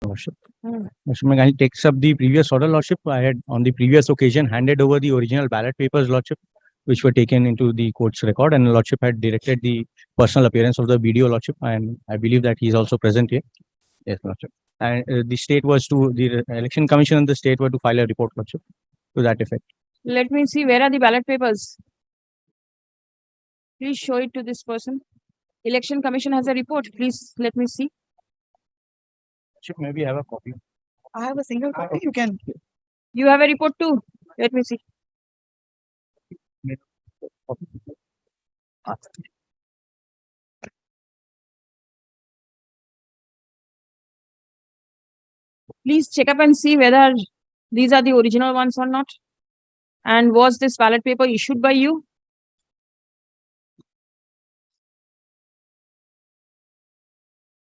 Lordship. Mr. Megani takes up the previous order, Lordship. I had on the previous occasion handed over the original ballot papers, Lordship, which were taken into the court's record, and Lordship had directed the personal appearance of the BDO, Lordship, and I believe that he is also present here. Yes, Lordship. And the Election Commission and the state were to file a report, Lordship, to that effect. Let me see, where are the ballot papers? Please show it to this person. Election Commission has a report. Please let me see. Lordship, maybe have a copy. I have a single copy. You can. You have a report too. Let me see. Please check up and see whether these are the original ones or not. And was this ballot paper issued by you?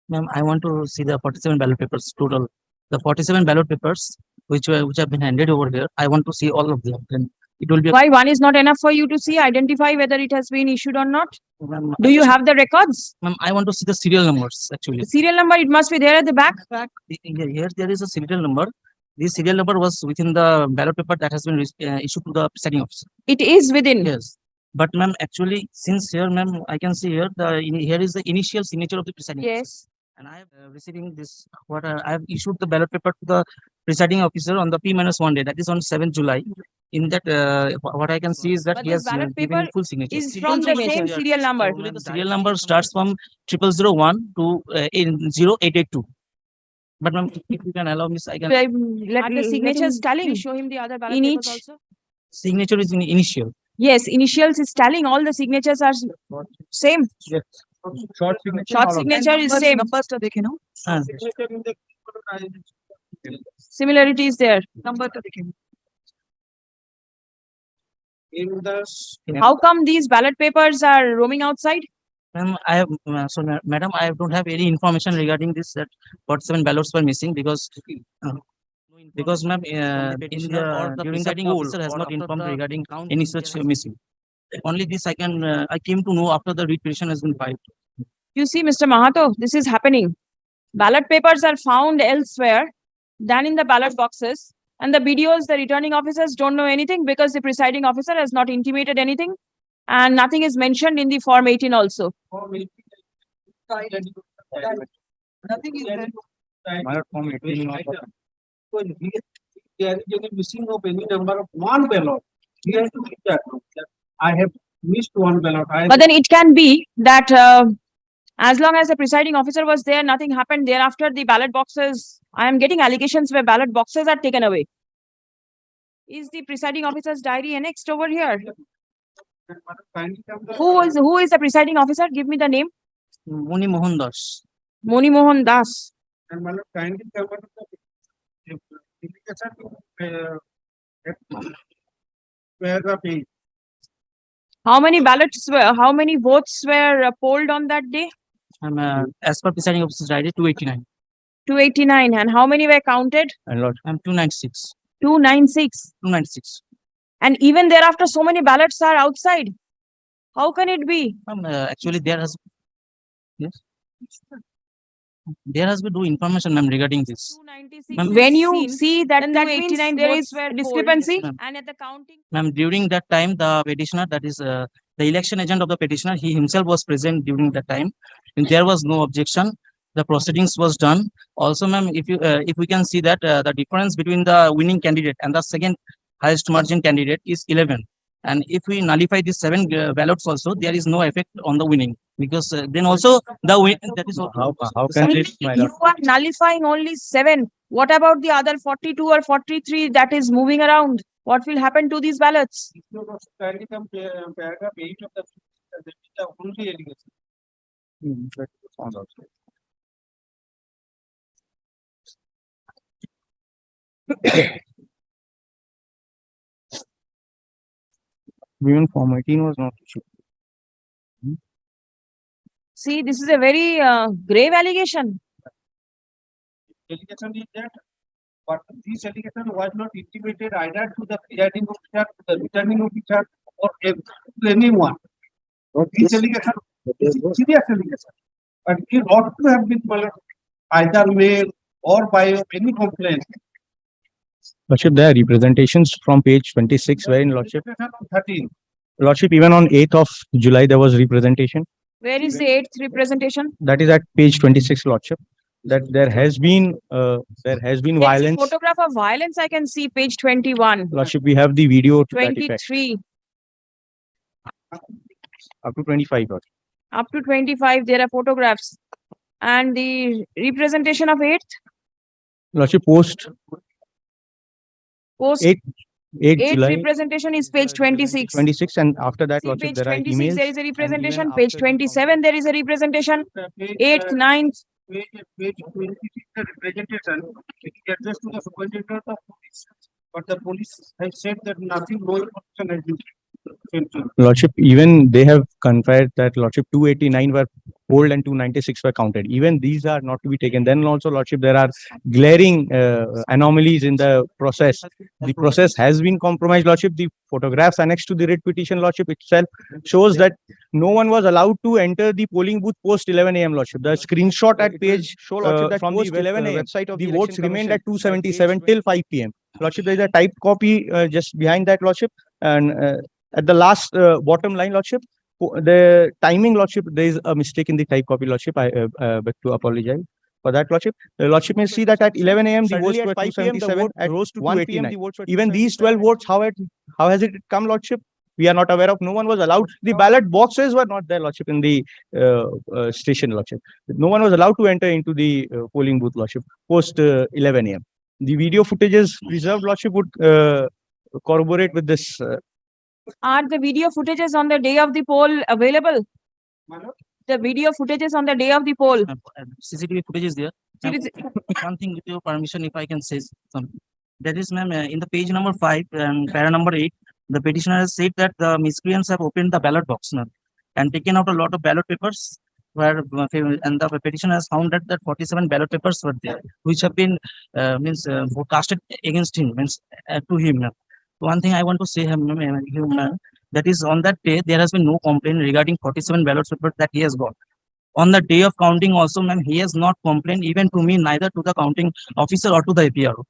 Ma'am, I want to see the 47 ballot papers total. The 47 ballot papers which have been handed over here. I want to see all of them. Then it will be. Why one is not enough for you to see? Identify whether it has been issued or not. Ma'am, Do you have the records? Ma'am, I want to see the serial numbers actually. The serial number, it must be there at the back. Here there is a serial number. This serial number was within the ballot paper that has been issued to the presiding officer. It is within. Yes. But ma'am, actually, since here, ma'am, I can see here here is the initial signature of the presiding officer. Yes. And I am receiving this. I have issued the ballot paper to the presiding officer on the P-1 day. That is on 7th July. In that, what I can see is that But he this has ballot given paper full signature. is from the same serial number. Actually, the serial number starts from 0001 to 0882. But ma'am, if you can allow me, I can. Let the signatures tallying. Show him the other ballot In papers each also. signature is in initial. Yes, initials is tallying. All the signatures are same. Yes. Short signature. Short signature is same. Numbers to dekhe, no? हाँ. Similarity is there. Number to dekhe. How come these ballot papers are roaming outside? Ma'am, I have madam, I don't have any information regarding this that 47 ballots were missing because ma'am, during the poll officer has not informed regarding any such missing. Only this I came to know after the writ petition has been filed. You see, Mr. Mahato, this is happening. Ballot papers are found elsewhere than in the ballot boxes, and the BDOs, the returning officers, don't know anything because the presiding officer has not intimated anything, and nothing is mentioned in the Form 18 also. Nothing is there. Form 18. There is any missing of any number of one ballot. He has to keep that. I have missed one ballot. But then it can be that as long as the presiding officer was there, nothing happened. Thereafter, the ballot boxes, I am getting allegations where ballot boxes are taken away. Is the presiding officer's diary annexed over here? Who is the presiding officer? Give me the name. Moni Mohan Das. Moni Mohan Das. And my kindly cover the where the page. How many votes were polled on that day? As per presiding officer's diary, 289. 289. And how many were counted? And Lord. 296. 296. 296. And even thereafter, so many ballots are outside. How can it be? Actually, there has been no information, ma'am, regarding this. When you see that 289 there is discrepancy, and at the counting. Ma'am, during that time, the petitioner, that is the election agent of the petitioner, he himself was present during that time, and there was no objection. The proceedings was done. Also, ma'am, if we can see that the difference between the winning candidate and the second highest margin candidate is 11. And if we nullify these 7 ballots also, there is no effect on the winning, because then also the win. That is how can this? You are nullifying only 7. What about the other 42 or 43 that is moving around? What will happen to these ballots? Paragraph 8 of the only allegation. Even Form 18 was not issued. See, this is a very grave allegation. Allegation is that, but this allegation was not intimated either to the presiding officer, to the returning officer, or to anyone. This allegation is a serious allegation, but it ought to have been either mail or by any complaint. Lordship, there are representations from page 26, wherein Lordship, 13. Lordship, even on 8th of July, there was representation. Where is the eighth representation? That is at page 26, Lordship. That there has been There is a violence. photograph of violence I can see, page 21, Lordship, we have the video to that effect. 23, Up to 25. Lordship. up to 25, there are photographs. And the representation of eighth, Lordship, post post 8 eighth July representation is page 26. 26, and after that, See, Lordship, page there are 26, there emails. is a even representation. Page after the 27, there is a representation. Page, 8th, 9th, page 26, the representation, it is addressed to the superintendent of police. But the police has said that nothing, no information has been sent to them. Lordship, even they have confirmed that Lordship 289 were polled and 296 were counted. Even these are not to be taken. Then also, Lordship, there are glaring anomalies in the process. The process has been compromised, Lordship. The photographs annexed to the writ petition, Lordship, itself shows that no one was allowed to enter the polling booth post 11 a.m. Lordship. The screenshot at page show Lordship that from post the 11 a.m. website of the the votes votes remained commission at 277 till 5 p.m. Lordship, there is a typed copy just behind that, Lordship, and at the last bottom line, Lordship, the timing, Lordship, there is a mistake in the type copy, Lordship. I beg to apologize for that, Lordship. Lordship may see that at 11 a.m. the votes Suddenly were at 5 p.m. the 277, vote at rose to 1 289. p.m. the votes were Even these 12 277. votes, how has it come, Lordship? We are not aware of. No one was allowed. The ballot boxes were not there, Lordship, in the station, Lordship. No one was allowed to enter into the polling booth, Lordship, post 11 a.m. The video footages preserved, Lordship, would corroborate with this. are the video footages on the day of the poll available? My lord, The video footages on the day of the poll. CCTV footage is there. It Ma'am, is- one thing with your permission, if I can say something. That is, ma'am, in the page number 5 and para number 8, the petitioner has said that the miscreants have opened the ballot box, ma'am, and taken out a lot of ballot papers. Where and the petitioner has found that 47 ballot papers were there, which have been casted against him, to him. Ma'am. One thing I want to say, ma'am, that is on that day there has been no complaint regarding 47 ballot papers that he has got. On the day of counting also, ma'am, he has not complained even to me, neither to the counting officer or to the APRO.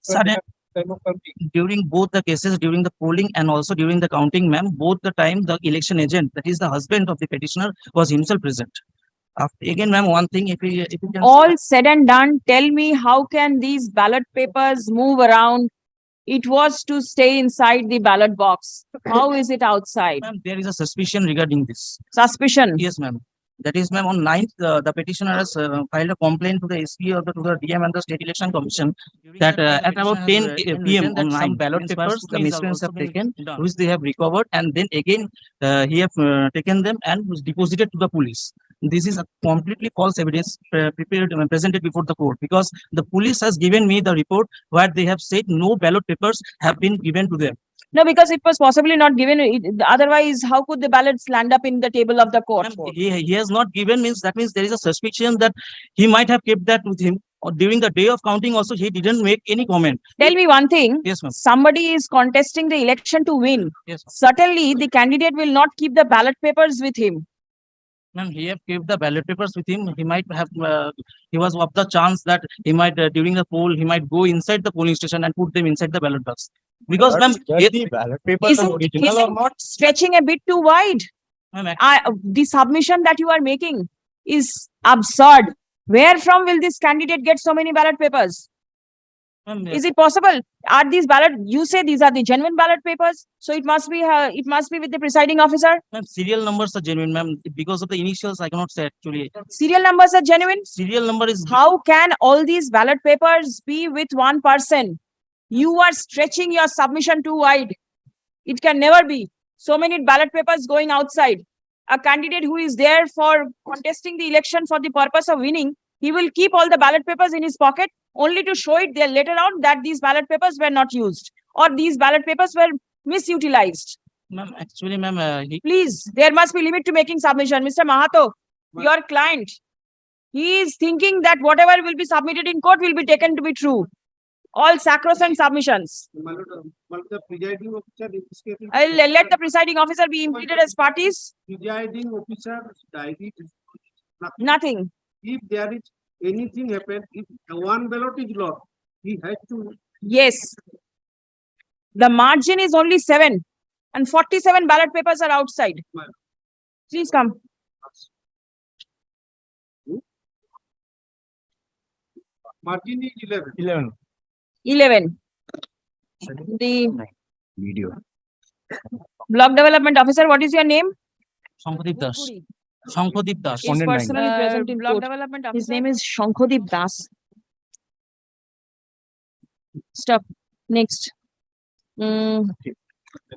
Sudden, time of counting. during both the cases, during the polling and also during the counting, ma'am, both the time the election agent, that is the husband of the petitioner, was himself present. Again, ma'am, one thing, if you can. All said and done, tell me how can these ballot papers move around? It was to stay inside the ballot box. How is it outside? Ma'am, there is a suspicion regarding this. Suspicion. Yes, ma'am. That is, ma'am, on 9th, the petitioner has filed a complaint to the SP or to the DM and the State Election Commission that at about 10 p.m. on some ballot papers the miscreants have taken, which they have recovered, and then again he have taken them and was deposited to the police. This is a completely false evidence prepared and presented before the court, because the police has given me the report where they have said no ballot papers have been given to them. No, because it was possibly not given. Otherwise, how could the ballots land up in the table of the court? Ma'am, he has not given, means that means there is a suspicion that he might have kept that with him. Or during the day of counting also, he didn't make any comment. Tell me one thing. Yes, ma'am. Somebody is contesting the election to win. Yes, Certainly, the candidate will not keep the ballot papers with him. ma'am. He have kept the ballot papers with him. He might have, he was of the chance that he might, during the poll, he might go inside the polling station and put them inside the ballot box. Because, ma'am, the ballot papers are original or not? Stretching a bit too wide? ma'am, The submission that you are making is absurd. Where from will this candidate get so many ballot papers? ma'am, Is it possible? Are these ballot? You say these are the genuine ballot papers, so it must be with the presiding officer. ma'am, serial numbers are genuine, ma'am. Because of the initials, I cannot say actually. Serial numbers are genuine. Serial number is. How can all these ballot papers be with one person? You are stretching your submission too wide. It can never be. So many ballot papers going outside. A candidate who is there for contesting the election for the purpose of winning, he will keep all the ballot papers in his pocket only to show it there later on that these ballot papers were not used or these ballot papers were misutilized. Ma'am, actually, ma'am, Please, there must be limit to making submission. Mr. Mahato, your client, he is thinking that whatever will be submitted in court will be taken to be true. All sacrosanct submissions. My lord, the presiding officer in this case. I'll let the presiding officer be implicated as parties. Presiding officer diary. Nothing. If there is anything happen, if one ballot is lost, he has to, Yes. The margin is only 7 and 47 ballot papers are outside. Ma'am. Please come. margin is 11. 11. 11. The Video. block development officer, what is your name? Shankhadeep Das. Shankhadeep Das. Is Respondent nine. personally present in block court. development His officer. name is Shankhadeep Das. Stop. Next.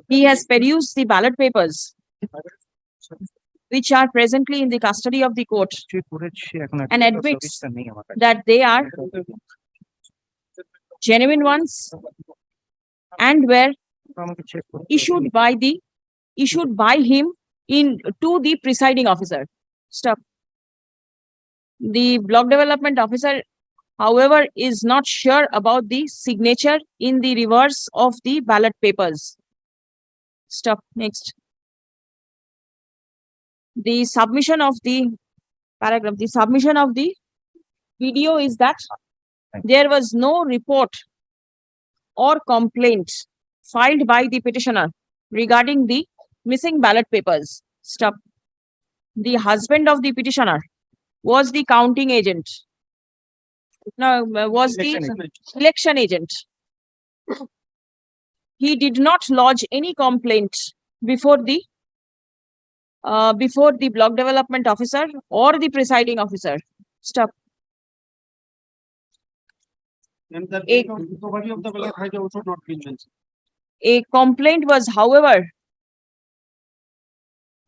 He has perused the ballot papers which are presently in the custody of the court and admits that they are genuine ones and were issued by him to the presiding officer. Stop. The block development officer, however, is not sure about the signature in the reverse of the ballot papers. Stop. Next. The submission of the paragraph, the submission of the video is that there was no report or complaint filed by the petitioner regarding the missing ballot papers. Stop. The husband of the petitioner was the counting agent. No, was the election agent. He did not lodge any complaint before the block development officer or the presiding officer. Stop. And the A- date of recovery of the ballot has also not been mentioned. A complaint was, however,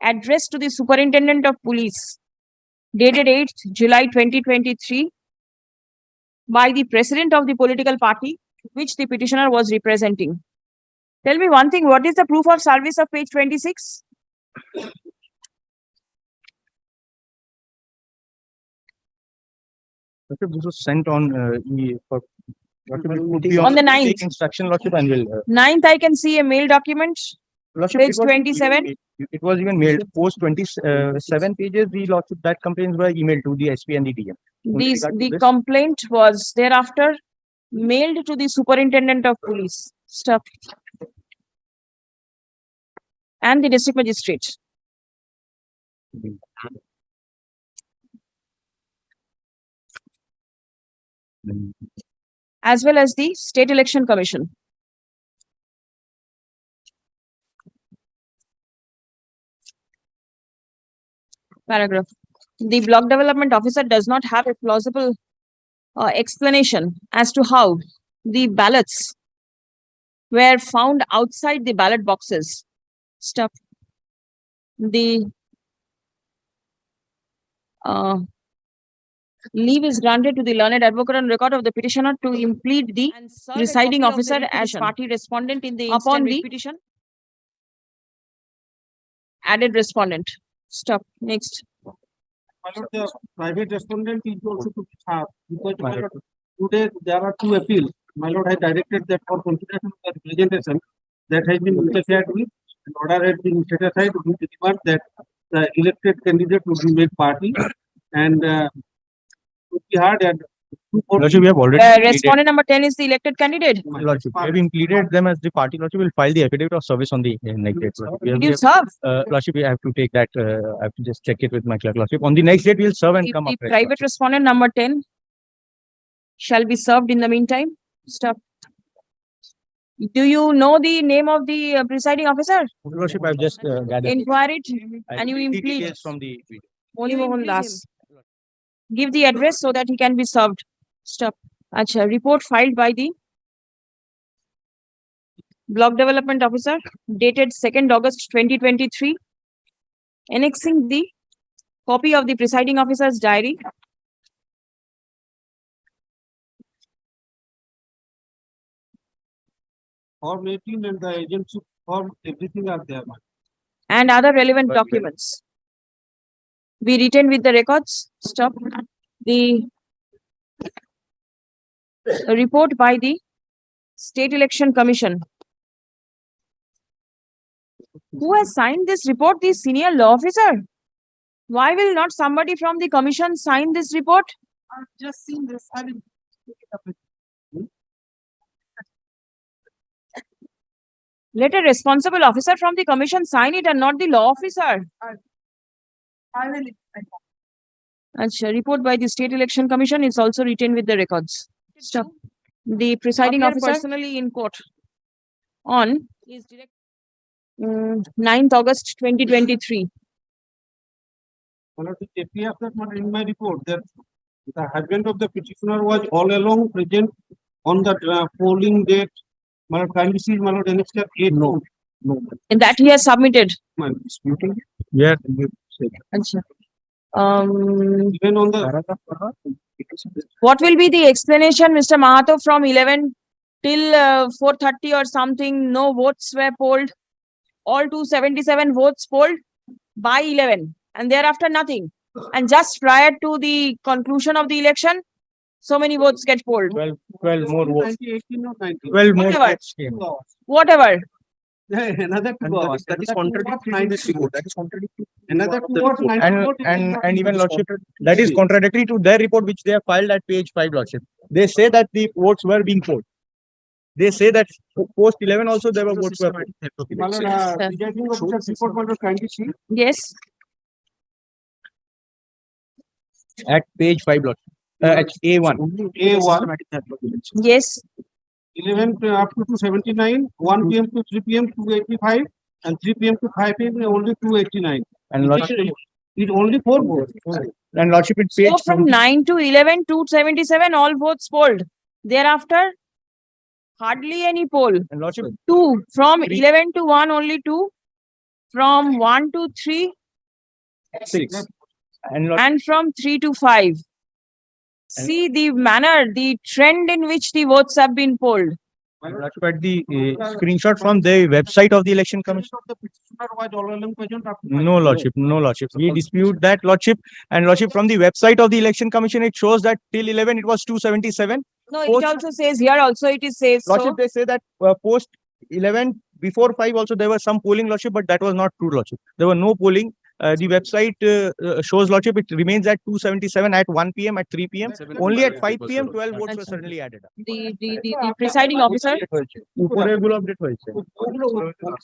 addressed to the Superintendent of Police dated 8th July 2023 by the president of the political party which the petitioner was representing. Tell me one thing, what is the proof of service of page 26? Lordship, this was sent on On the 9th. Instruction, Lordship, and will. 9th, I can see a mail document. Lordship, Page it was 27. It was even mailed. Post 27 pages, the Lordship, that complaints were emailed to the SP and the DM. The complaint was thereafter mailed to the Superintendent of Police. Stop. And the district magistrate. As well as the State Election Commission. Paragraph. The block development officer does not have a plausible explanation as to how the ballots were found outside the ballot boxes. Stop. The leave is granted to the learned advocate on record of the petitioner to implead the presiding officer as party respondent in the upon the petition. Added respondent. Stop. Next. My lord, the private respondent is also to be served because My my lord. lord, today there are two appeals. My lord has directed that for consideration of the representation that has been interfered with, an order has been set aside with the demand that the elected candidate will be made party and would be heard at 2:40. Lordship, we have already pleaded. Respondent number 10 is the elected candidate. Lordship, we have implemented them as the party. Lordship will file the affidavit of service on the next date. Lordship, Did you serve? Lordship, we have to take that. I have to just check it with my clerk. Lordship, on the next date, we'll serve and If come the up. private respondent number 10 shall be served in the meantime. Stop. Do you know the name of the presiding officer? Lordship, I have just gathered. Inquire it I and you read the implead. details from the video. Moni Mohan Das. Give the address so that he can be served. Stop. Acha, report filed by the block development officer dated 2nd August 2023, annexing the copy of the presiding officer's diary, Form 18 and the agency form, everything are there. and other relevant But- documents. Be written with the records. Stop. The report by the State Election Commission. Who has signed this report? The senior law officer. Why will not somebody from the commission sign this report? I've just seen this. I will pick it up with Let a responsible officer from the commission sign it and not the law officer. I will. And report by the State Election Commission is also retained with the records. Stop. The presiding officer personally in court on is direct 9th August 2023. One of the KPF that in my report that the husband of the petitioner was all along present on the polling date. My kindly see my lord annexure 8. No. And that he has submitted. My disputing. Yeah. Acha. Even on the What will be the explanation, Mr. Mahato, from 11 till 4:30 or something? No votes were polled. All 277 votes polled by 11, and thereafter nothing. And just prior to the conclusion of the election, so many votes get polled. 12 more votes. 18 or 19. 12 more Whatever. votes came. Whatever. Another 2 hours. That is contradictory to this report. That is contradictory. Another 2 hours. And even Lordship, that is contradictory to their report which they have filed at page 5, Lordship. They say that the votes were being polled. They say that post 11 also there were votes were polled. My lord, presiding officer's report, my lord, kindly see. Yes. At page 5, Lordship. At A1. A1. Yes. 11 up to 279, 1 p.m. to 3 p.m. 285, and 3 p.m. to 5 p.m. only 289. And Lordship, It's only 4 votes. and Lordship it page So from 9 to 11, 277, all votes polled. Thereafter, hardly any poll. and Lordship 2. From Three. 11 to 1, only 2. From 1 to 3, 6. And Lordship, and from 3 to 5. See the manner, the trend in which the votes have been polled. Lordship at the screenshot from the website of the election commission. The petitioner was all along present up to No, Lordship, no, Lordship. We dispute that, Lordship. And Lordship, from the website of the election commission, it shows that till 11 it was 277. No, Post- it also says here also it is says so. Lordship, they say that post 11, before 5 also there was some polling, Lordship, but that was not true, Lordship. There were no polling. The website shows, Lordship, it remains at 277 at 1 p.m. at 3 p.m. Only at 5 p.m. 12 votes were suddenly added. The presiding officer উপরে গুলো update হয়েছে।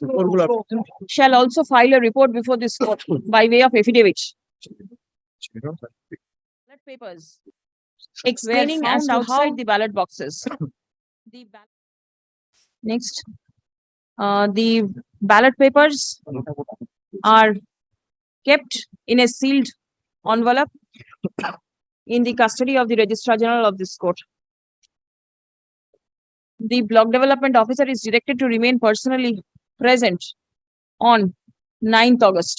উপরগুলো update। shall also file a report before this court by way of affidavit. Ballot papers explaining as to outside the ballot boxes. Next, the ballot papers are kept in a sealed envelope in the custody of the Registrar General of this court. The block development officer is directed to remain personally present on 9th August.